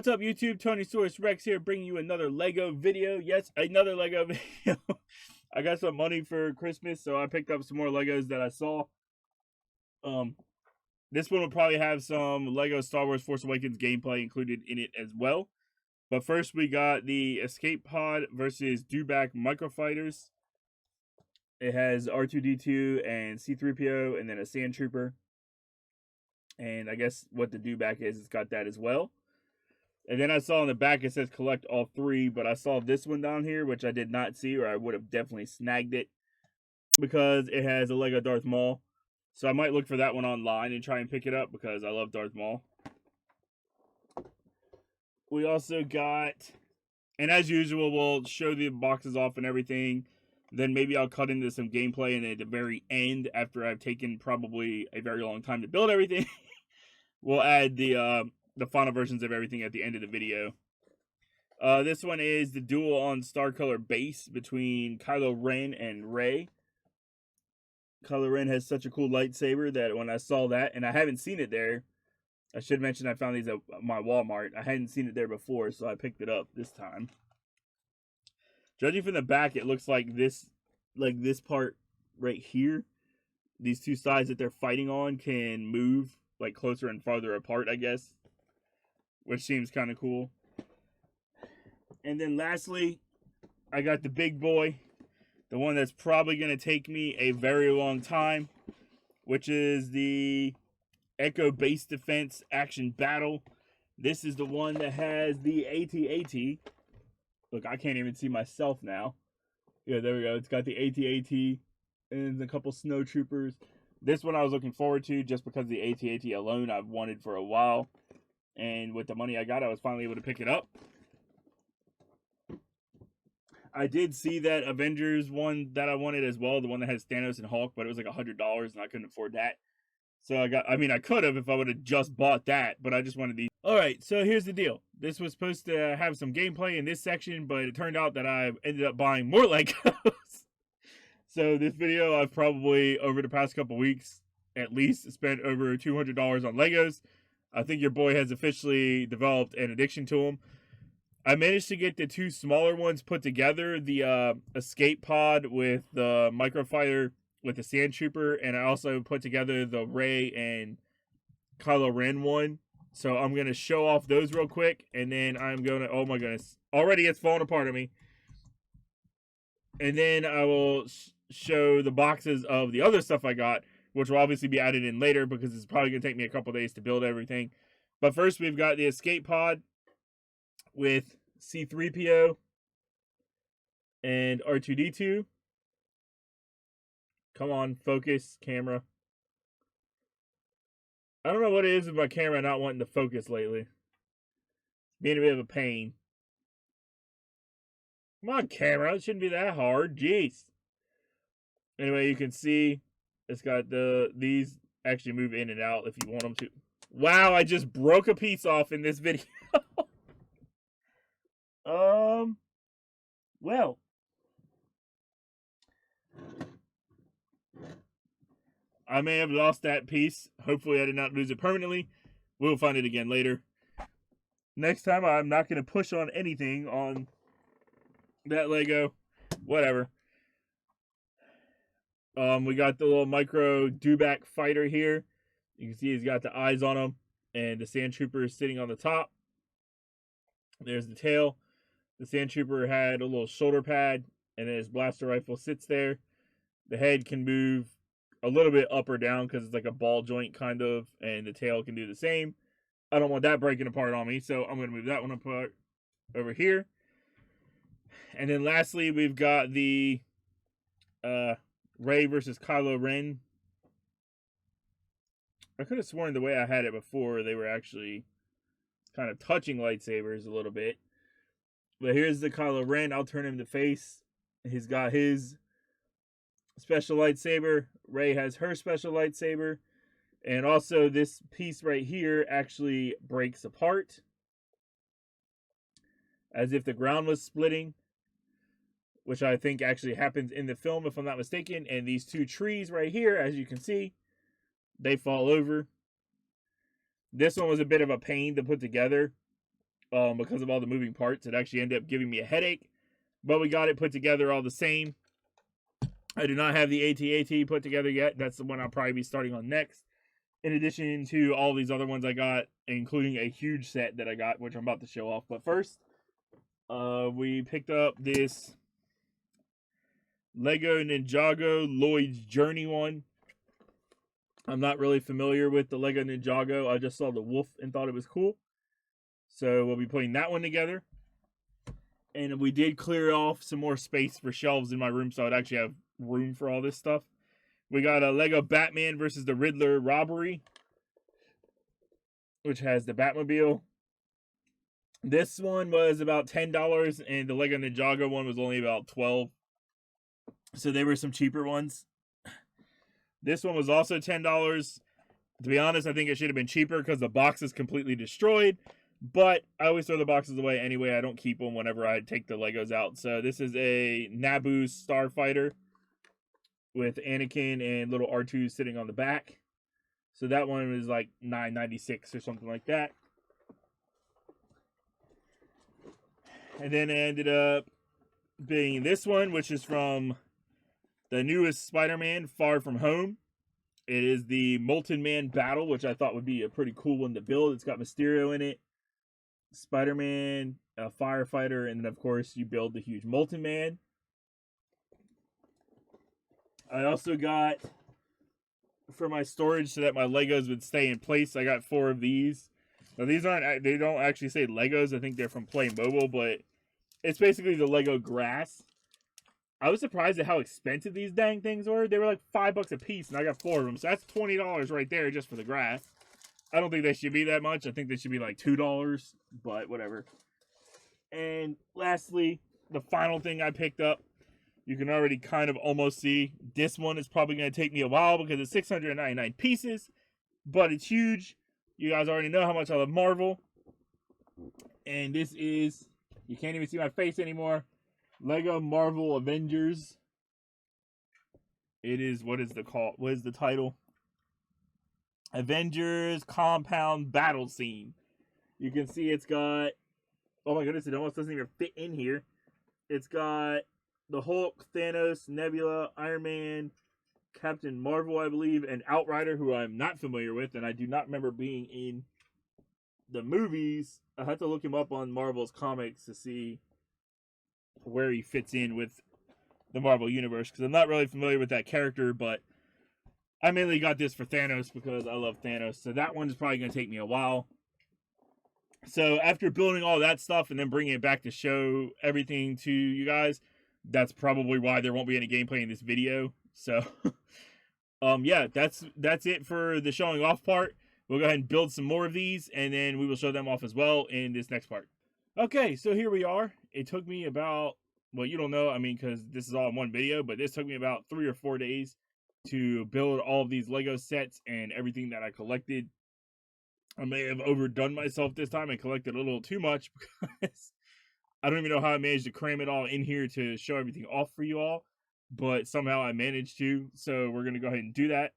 What's up, YouTube? Tony Source Rex here, bringing you another Lego video. Yes, another Lego video. I got some money for Christmas, so I picked up some more Legos that I saw. This one will probably have some Lego Star Wars Force Awakens gameplay included in it as well. But first, we got the Escape Pod versus Dewback Microfighters. It has R2-D2 and C-3PO, and then a Sand Trooper. And I guess what the Dewback is, it's got that as well. And then I saw on the back it says collect all three, but I saw this one down here, which I did not see, or I would have definitely snagged it, because it has a Lego Darth Maul. So I might look for that one online and try and pick it up, because I love Darth Maul. We also got, and as usual, we'll show the boxes off and everything. Then maybe I'll cut into some gameplay, and at the very end, after I've taken probably a very long time to build everything, we'll add the final versions of everything at the end of the video. This one is the duel on Star Color base between Kylo Ren and Rey. Kylo Ren has such a cool lightsaber that when I saw that, and I haven't seen it there, I should mention I found these at my Walmart. I hadn't seen it there before, so I picked it up this time. Judging from the back, it looks like this part right here. These two sides that they're fighting on can move like closer and farther apart, I guess, which seems kind of cool. And then lastly, I got the big boy, the one that's probably going to take me a very long time, which is the Echo Base Defense Action Battle. This is the one that has the AT-AT. Look, I can't even see myself now. Yeah, there we go. It's got the AT-AT and a couple snow troopers. This one I was looking forward to just because the AT-AT alone I've wanted for a while. And with the money I got, I was finally able to pick it up. I did see that Avengers one that I wanted as well, the one that has Thanos and Hulk, but it was like $100 and I couldn't afford that. So I could have if I would have just bought that, but I just wanted these. Alright, so here's the deal. This was supposed to have some gameplay in this section, but it turned out that I ended up buying more Legos. So this video, I've probably, over the past couple weeks, at least spent over $200 on Legos. I think your boy has officially developed an addiction to them. I managed to get the two smaller ones put together, the Escape Pod with the Microfighter with the Sand Trooper, and I also put together the Rey and Kylo Ren one. So I'm going to show off those real quick, and then I'm going to, oh my goodness, already it's falling apart on me. And then I will show the boxes of the other stuff I got, which will obviously be added in later because it's probably going to take me a couple days to build everything. But first we've got the Escape Pod with C-3PO and R2-D2. Come on, focus, camera. I don't know what it is with my camera not wanting to focus lately. It's being a bit of a pain. Come on, camera. It shouldn't be that hard. Jeez. Anyway, you can see it's got these actually move in and out if you want them to. Wow, I just broke a piece off in this video. Well. I may have lost that piece. Hopefully I did not lose it permanently. We'll find it again later. Next time I'm not going to push on anything on that Lego. Whatever. We got the little micro Dewback fighter here. You can see he's got the eyes on him. And the Sand Trooper is sitting on the top. There's the tail. The Sand Trooper had a little shoulder pad. And then his blaster rifle sits there. The head can move a little bit up or down because it's like a ball joint kind of, and the tail can do the same. I don't want that breaking apart on me, so I'm going to move that one apart over here. And then lastly, we've got the Rey versus Kylo Ren. I could have sworn the way I had it before, they were actually kind of touching lightsabers a little bit. But here's the Kylo Ren. I'll turn him to face. He's got his special lightsaber. Rey has her special lightsaber. And also this piece right here actually breaks apart, as if the ground was splitting, which I think actually happens in the film if I'm not mistaken. And these two trees right here, as you can see, they fall over. This one was a bit of a pain to put together. because of all the moving parts. It actually ended up giving me a headache, but we got it put together all the same. I do not have the AT-AT put together yet. That's the one I'll probably be starting on next. In addition to all these other ones I got, including a huge set that I got, which I'm about to show off. But first, we picked up this Lego Ninjago Lloyd's Journey one. I'm not really familiar with the Lego Ninjago. I just saw the wolf and thought it was cool. So we'll be putting that one together. And we did clear off some more space for shelves in my room, so I'd actually have room for all this stuff. We got a Lego Batman versus the Riddler robbery, which has the Batmobile. This one was about $10, and the Lego Ninjago one was only about $12. So they were some cheaper ones. This one was also $10. To be honest, I think it should have been cheaper because the box is completely destroyed. But I always throw the boxes away anyway. I don't keep them whenever I take the Legos out. So this is a Naboo Starfighter with Anakin and little R2 sitting on the back. So that one was like $9.96 or something like that. And then it ended up being this one, which is from the newest Spider-Man, Far From Home. It is the Molten Man Battle, which I thought would be a pretty cool one to build. It's got Mysterio in it, Spider-Man, a firefighter, and then of course you build the huge Molten Man. I also got, for my storage so that my Legos would stay in place, I got 4 of these. Now these they don't actually say Legos. I think they're from Playmobil, but it's basically the Lego grass. I was surprised at how expensive these dang things were. They were like $5 a piece, and I got 4 of them. So that's $20 right there just for the grass. I don't think they should be that much. I think they should be like $2, but whatever. And lastly, the final thing I picked up, you can already kind of almost see. This one is probably going to take me a while because it's 699 pieces, but it's huge. You guys already know how much I love Marvel. And this is, you can't even see my face anymore, Lego Marvel Avengers. It is, what is the title? Avengers Compound Battle Scene. You can see it's got, oh my goodness, it almost doesn't even fit in here. It's got the Hulk, Thanos, Nebula, Iron Man, Captain Marvel, I believe, and Outrider, who I'm not familiar with, and I do not remember being in the movies. I had to look him up on Marvel's comics to see where he fits in with the Marvel Universe, because I'm not really familiar with that character, but I mainly got this for Thanos because I love Thanos, so that one is probably going to take me a while. So after building all that stuff and then bringing it back to show everything to you guys, that's probably why there won't be any gameplay in this video. So, yeah, that's it for the showing off part. We'll go ahead and build some more of these, and then we will show them off as well in this next part. Okay, so here we are. It took me about, well, you don't know, I mean, because this is all in one video, but this took me about 3 or 4 days to build all of these Lego sets and everything that I collected. I may have overdone myself this time and collected a little too much because I don't even know how I managed to cram it all in here to show everything off for you all, but somehow I managed to, so we're going to go ahead and do that.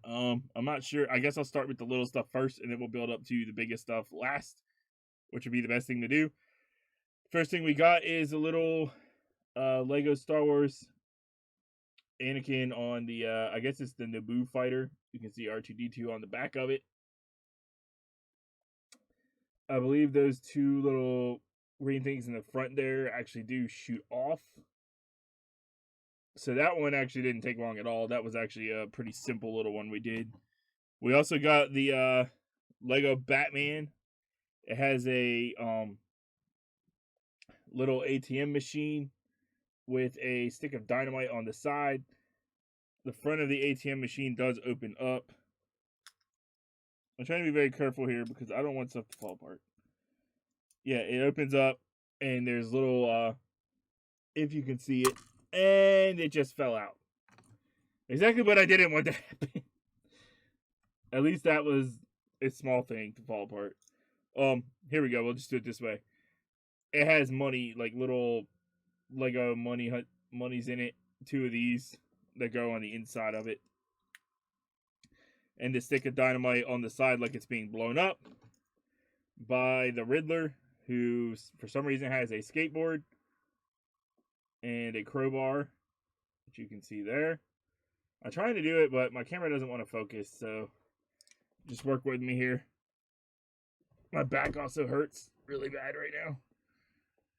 I'm not sure. I guess I'll start with the little stuff first, and then we'll build up to the biggest stuff last, which would be the best thing to do. First thing we got is a little Lego Star Wars Anakin on the, I guess it's the Naboo fighter. You can see R2-D2 on the back of it. I believe those 2 little green things in the front there actually do shoot off. So that one actually didn't take long at all. That was actually a pretty simple little one we did. We also got the Lego Batman. It has a little ATM machine with a stick of dynamite on the side. The front of the ATM machine does open up. I'm trying to be very careful here because I don't want stuff to fall apart. Yeah, it opens up and there's little, if you can see it, and it just fell out. Exactly what I didn't want to happen. At least that was a small thing to fall apart. Here we go. We'll just do it this way. It has money, like little Lego monies in it. 2 of these that go on the inside of it. And the stick of dynamite on the side like it's being blown up. by the Riddler, who for some reason has a skateboard and a crowbar, which you can see there. I'm trying to do it, but my camera doesn't want to focus, so just work with me here. My back also hurts really bad right now.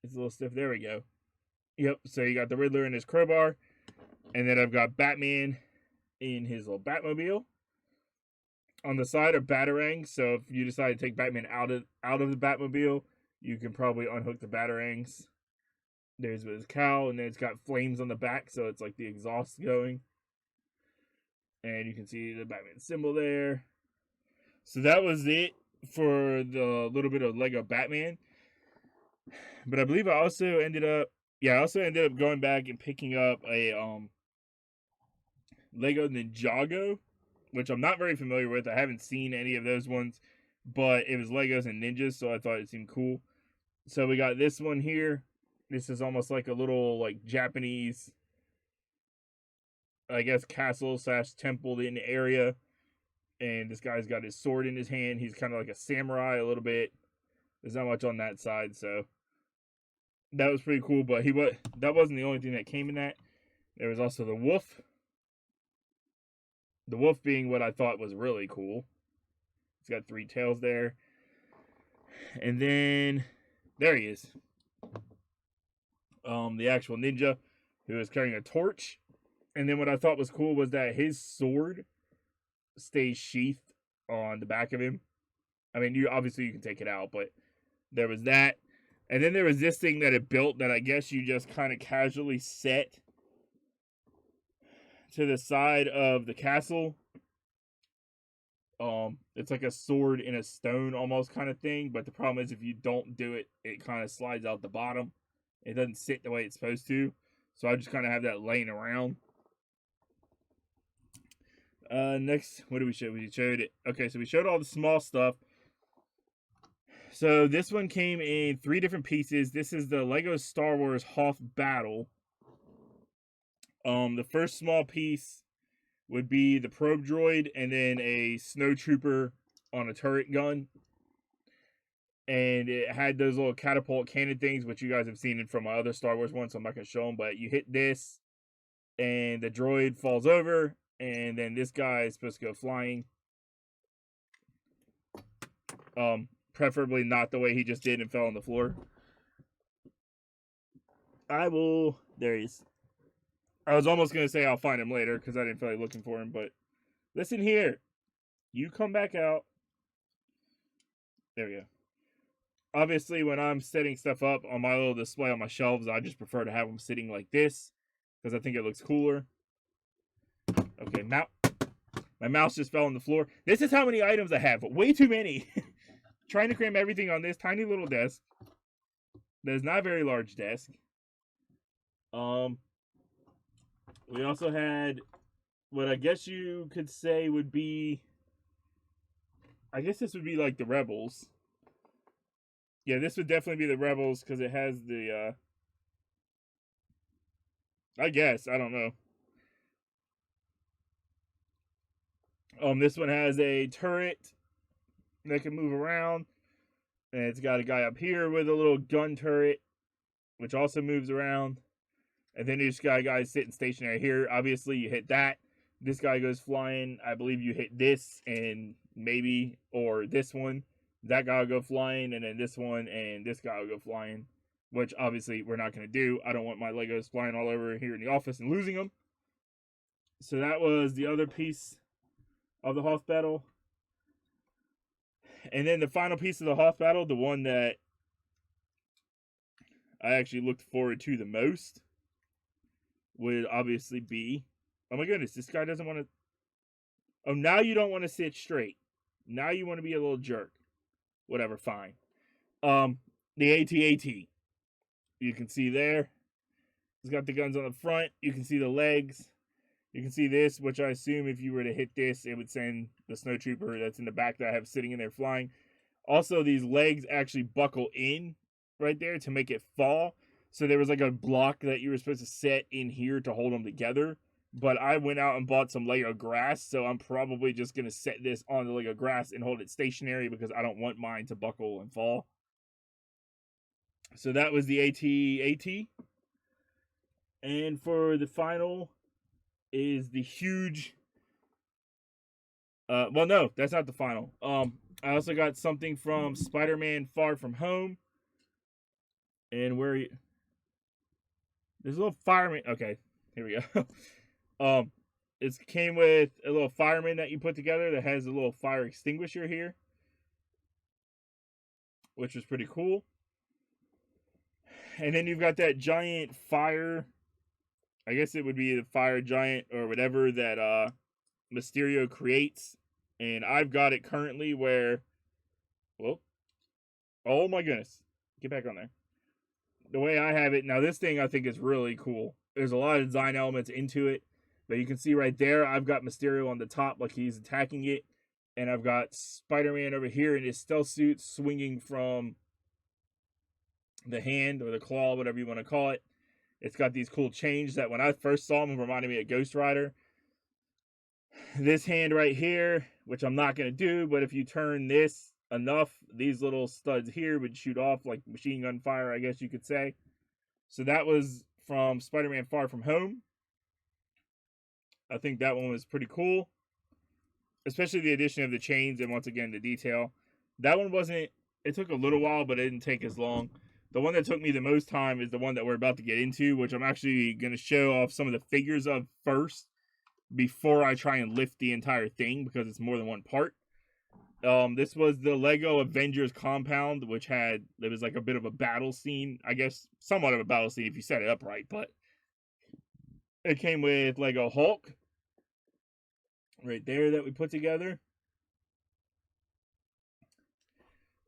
It's a little stiff. There we go. Yep, so you got the Riddler and his crowbar, and then I've got Batman in his little Batmobile. On the side are batarangs, so if you decide to take Batman out of the Batmobile, you can probably unhook the batarangs. There's his cowl, and then it's got flames on the back, so it's like the exhaust going. And you can see the Batman symbol there. So that was it for the little bit of Lego Batman. But I believe I also ended up going back and picking up a Lego Ninjago, which I'm not very familiar with. I haven't seen any of those ones, but it was Legos and Ninjas, so I thought it seemed cool. So we got this one here. This is almost like a little like Japanese, I guess, castle / temple in the area. And this guy's got his sword in his hand. He's kind of like a samurai a little bit. There's not much on that side, so that was pretty cool. But that wasn't the only thing that came in that. There was also the wolf. The wolf being what I thought was really cool. It's got 3 tails there. And then there he is. The actual ninja who is carrying a torch. And then what I thought was cool was that his sword stays sheathed on the back of him. I mean, you can take it out, but there was that. And then there was this thing that it built that I guess you just kind of casually set to the side of the castle. It's like a sword in a stone almost kind of thing, but the problem is if you don't do it, it kind of slides out the bottom. It doesn't sit the way it's supposed to. So I just kind of have that laying around. Next, what did we show? We showed it. Okay, so we showed all the small stuff. So this one came in 3 different pieces. This is the Lego Star Wars Hoth Battle. The first small piece would be the probe droid and then a snowtrooper on a turret gun. And it had those little catapult cannon things, which you guys have seen from my other Star Wars ones, so I'm not going to show them. But you hit this, and the droid falls over, and then this guy is supposed to go flying. Preferably not the way he just did and fell on the floor. There he is. I was almost going to say I'll find him later because I didn't feel like looking for him, but listen here. You come back out. There we go. Obviously, when I'm setting stuff up on my little display on my shelves, I just prefer to have them sitting like this because I think it looks cooler. Okay, my mouse just fell on the floor. This is how many items I have. Way too many. Trying to cram everything on this tiny little desk. That is not a very large desk. We also had what I guess you could say would be, I guess this would be like the Rebels. Yeah, this would definitely be the Rebels because it has the, I guess, I don't know. This one has a turret that can move around. And it's got a guy up here with a little gun turret, which also moves around. And then you just got a guy sitting stationary here. Obviously, you hit that. This guy goes flying. I believe you hit this and maybe, or this one. That guy will go flying, and then this one, and this guy will go flying. Which, obviously, we're not going to do. I don't want my Legos flying all over here in the office and losing them. So that was the other piece of the Hoth Battle. And then the final piece of the Hoth Battle, the one that I actually looked forward to the most, would obviously be, oh my goodness, this guy doesn't want to, oh, now you don't want to sit straight. Now you want to be a little jerk. Whatever, fine. The AT-AT. You can see there. It's got the guns on the front. You can see the legs. You can see this, which I assume if you were to hit this, it would send the snowtrooper that's in the back that I have sitting in there flying. Also, these legs actually buckle in right there to make it fall. So there was like a block that you were supposed to set in here to hold them together. But I went out and bought some Lego grass, so I'm probably just going to set this on the Lego grass and hold it stationary because I don't want mine to buckle and fall. So that was the AT-AT. And for the final is the huge... well, no, that's not the final. I also got something from Spider-Man Far From Home. And where... There's a little fireman... Okay, here we go. It came with a little fireman that you put together that has a little fire extinguisher here, which is pretty cool. And then you've got that giant fire. I guess it would be the fire giant or whatever that Mysterio creates. And I've got it currently where... Whoa. Oh my goodness. Get back on there. The way I have it... Now this thing I think is really cool. There's a lot of design elements into it. But you can see right there, I've got Mysterio on the top like he's attacking it. And I've got Spider-Man over here in his stealth suit swinging from the hand or the claw, whatever you want to call it. It's got these cool chains that when I first saw them reminded me of Ghost Rider. This hand right here, which I'm not going to do, but if you turn this enough, these little studs here would shoot off like machine gun fire, I guess you could say. So that was from Spider-Man Far From Home. I think that one was pretty cool. Especially the addition of the chains and once again the detail. That one wasn't... It took a little while, but it didn't take as long. The one that took me the most time is the one that we're about to get into, which I'm actually going to show off some of the figures of first before I try and lift the entire thing because it's more than one part. This was the Lego Avengers compound, which it was like a bit of a battle scene. I guess somewhat of a battle scene if you set it up right, but it came with Lego Hulk right there that we put together.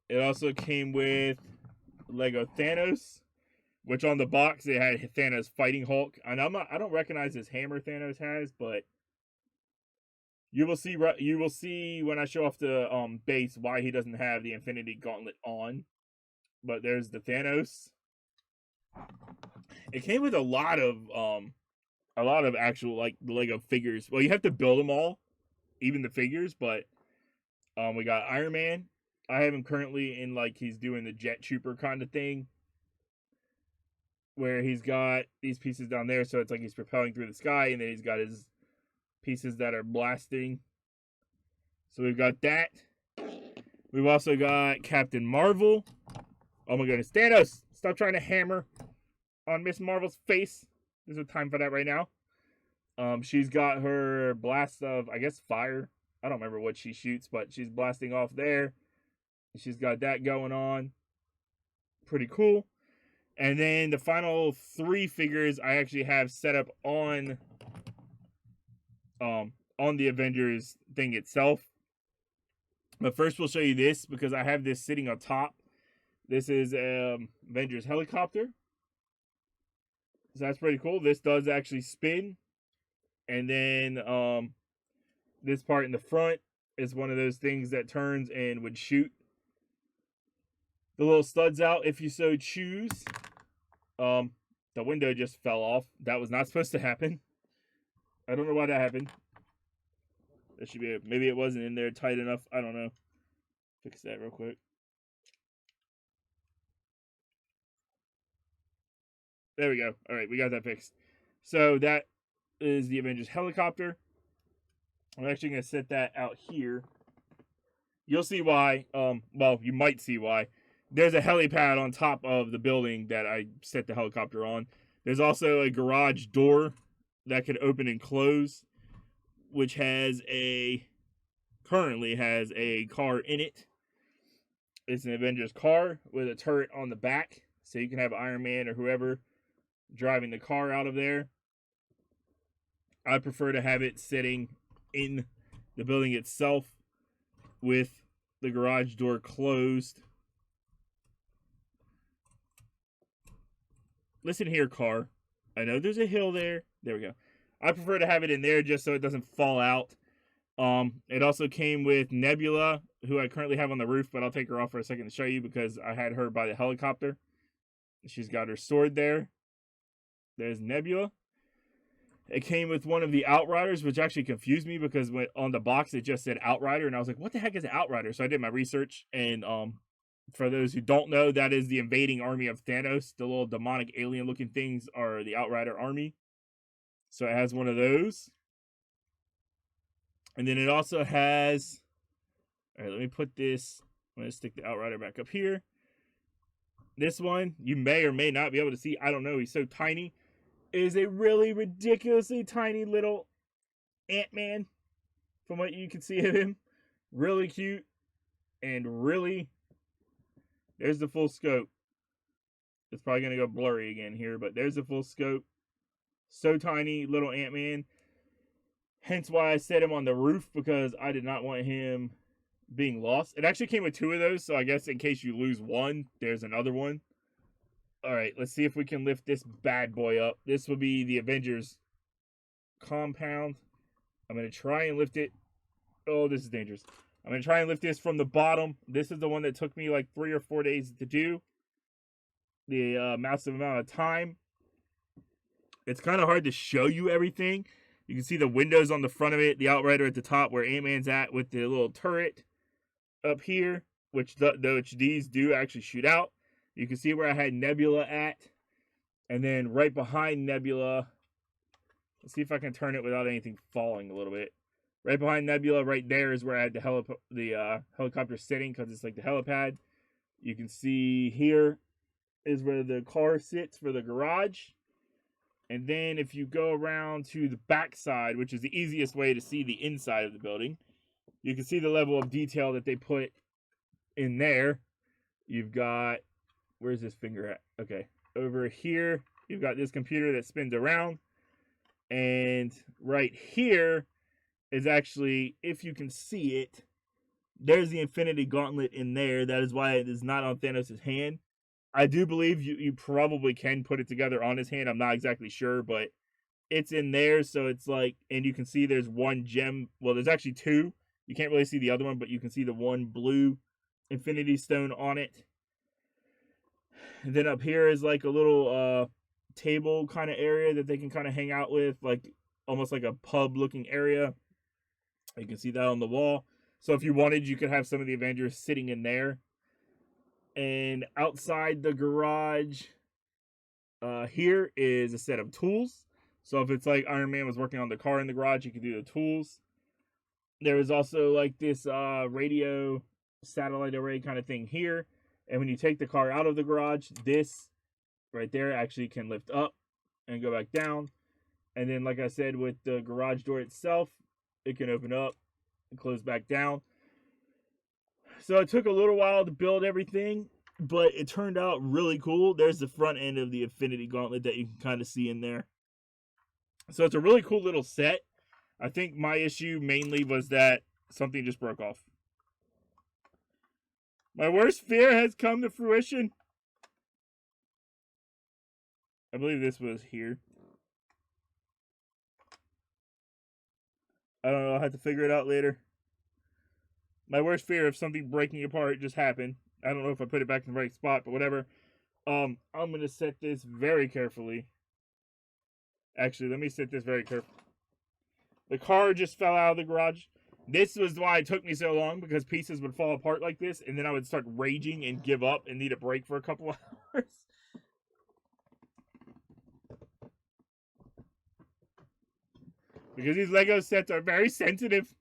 It also came with Lego Thanos, which on the box it had Thanos fighting Hulk. And I don't recognize this hammer Thanos has, but you will see when I show off the base why he doesn't have the Infinity Gauntlet on. But there's the Thanos. It came with a lot of actual like the Lego figures. Well, you have to build them all, even the figures, but we got Iron Man. I have him currently in like he's doing the jet trooper kind of thing where he's got these pieces down there, so it's like he's propelling through the sky, and then he's got his pieces that are blasting. So we've got that. We've also got Captain Marvel. Oh my goodness, Thanos! Stop trying to hammer on Miss Marvel's face. There's no time for that right now. She's got her blast of, I guess, fire. I don't remember what she shoots, but she's blasting off there. She's got that going on. Pretty cool. And then the final 3 figures I actually have set up on the Avengers thing itself. But first we'll show you this because I have this sitting on top. This is Avengers helicopter. So that's pretty cool. This does actually spin. And then this part in the front is one of those things that turns and would shoot the little studs out if you so choose. The window just fell off. That was not supposed to happen. I don't know why that happened. That should be maybe it wasn't in there tight enough. I don't know. Fix that real quick. There we go. All right, we got that fixed. So that is the Avengers helicopter. I'm actually going to set that out here. You'll see why. Well, you might see why. There's a helipad on top of the building that I set the helicopter on. There's also a garage door that could open and close, which currently has a car in it. It's an Avengers car with a turret on the back, so you can have Iron Man or whoever driving the car out of there. I prefer to have it sitting in the building itself with the garage door closed. Listen here, car. I know there's a hill there. There we go. I prefer to have it in there just so it doesn't fall out. It also came with Nebula, who I currently have on the roof, but I'll take her off for a second to show you because I had her by the helicopter. She's got her sword there. There's Nebula. It came with one of the Outriders, which actually confused me because on the box it just said Outrider, and I was like, what the heck is an Outrider? So I did my research, and for those who don't know, that is the invading army of Thanos. The little demonic alien-looking things are the Outrider army. So it has one of those. And then it also has... All right, let me put this... I'm going to stick the Outrider back up here. This one, you may or may not be able to see. I don't know. He's so tiny. It is a really ridiculously tiny little Ant-Man from what you can see of him. Really cute. And really... There's the full scope. It's probably going to go blurry again here, but there's the full scope. So tiny, little Ant-Man. Hence why I set him on the roof, because I did not want him being lost. It actually came with 2 of those, so I guess in case you lose one, there's another one. Alright, let's see if we can lift this bad boy up. This will be the Avengers compound. I'm going to try and lift it. Oh, this is dangerous. I'm going to try and lift this from the bottom. This is the one that took me like 3 or 4 days to do. The massive amount of time. It's kind of hard to show you everything. You can see the windows on the front of it. The Outrider at the top where Ant-Man's at with the little turret up here. Which these do actually shoot out. You can see where I had Nebula at. And then right behind Nebula. Let's see if I can turn it without anything falling a little bit. Right behind Nebula, right there is where I had the helicopter sitting, because it's like the helipad. You can see here is where the car sits for the garage. And then if you go around to the back side, which is the easiest way to see the inside of the building, you can see the level of detail that they put in there. You've got, where's this finger at? Okay, over here, you've got this computer that spins around. And right here is actually, if you can see it, there's the Infinity Gauntlet in there. That is why it is not on Thanos' hand. I do believe you probably can put it together on his hand. I'm not exactly sure, but it's in there. So it's like, and you can see there's one gem. Well, there's actually 2. You can't really see the other one, but you can see the one blue Infinity Stone on it. And then up here is like a little table kind of area that they can kind of hang out with, like almost like a pub looking area. You can see that on the wall. So if you wanted, you could have some of the Avengers sitting in there. And outside the garage, here is a set of tools. So if it's like Iron Man was working on the car in the garage, you could do the tools. There is also like this radio satellite array kind of thing here. And when you take the car out of the garage, this right there actually can lift up and go back down. And then, like I said, with the garage door itself, it can open up and close back down. So it took a little while to build everything, but it turned out really cool. There's the front end of the Infinity Gauntlet that you can kind of see in there. So it's a really cool little set. I think my issue mainly was that something just broke off. My worst fear has come to fruition. I believe this was here. I don't know. I'll have to figure it out later. My worst fear of something breaking apart just happened. I don't know if I put it back in the right spot, but whatever. I'm going to set this very carefully. Actually, let me set this very carefully. The car just fell out of the garage. This was why it took me so long, because pieces would fall apart like this, and then I would start raging and give up and need a break for a couple of hours. Because these Lego sets are very sensitive.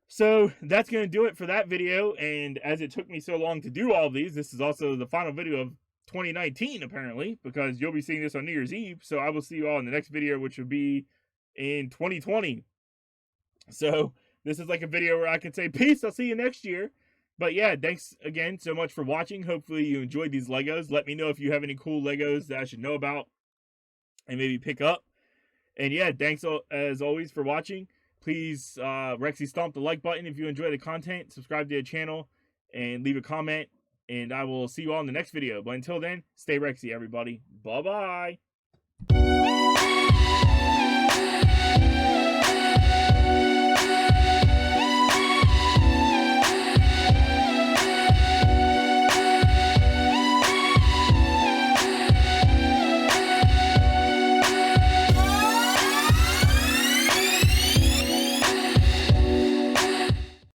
So that's going to do it for that video. And as it took me so long to do all these, this is also the final video of 2019, apparently, because you'll be seeing this on New Year's Eve. So I will see you all in the next video, which will be in 2020. So this is like a video where I can say, peace, I'll see you next year. But yeah, thanks again so much for watching. Hopefully you enjoyed these Legos. Let me know if you have any cool Legos that I should know about and maybe pick up. And yeah, thanks as always for watching. Please, Rexy, stomp the like button if you enjoy the content. Subscribe to the channel and leave a comment. And I will see you all in the next video. But until then, stay Rexy, everybody. Bye-bye.